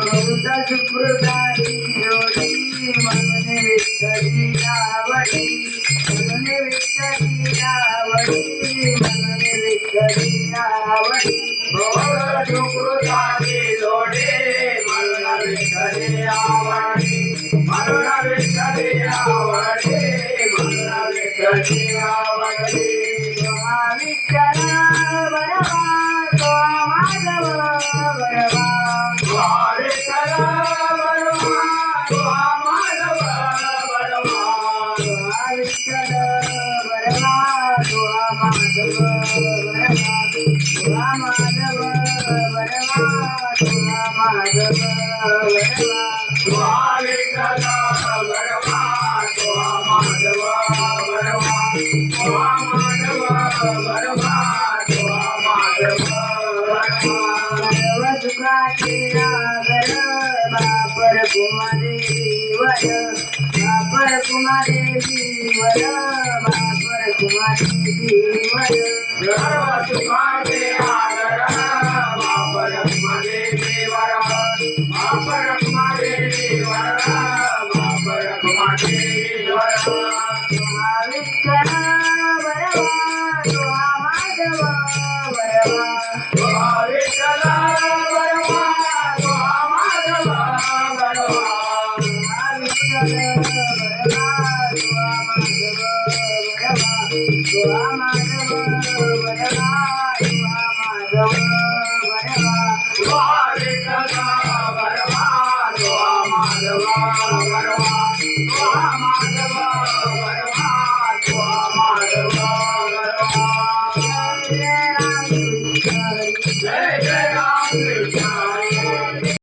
बहुधा सुकृताची जोडी म्हणून विठ्ठली आवडी म्हणून विठ्ठली आवडी म्हणून विठ्ठली आवडी बहुधा सुकृताची जोडी म्हणून विठ्ठली आवडी म्हणून विठ्ठली आवडी म्हणून विठ्ठली आवडी विठ्ठला बरवा तो माधव बरवा विठ्ठला बरवा तो माधव बरवा विठ्ठल बरवा तो माधव बरवा तो माधव बरवा तो माधव बरवा विठ्ठला बरवा तो माधव बरवा तो माधव बरवा तो माधव बरवा सुखाचे नागर बापर कुमादेवी वर बापर कुमादेवी वर बापर कुमादेवी वर सर्व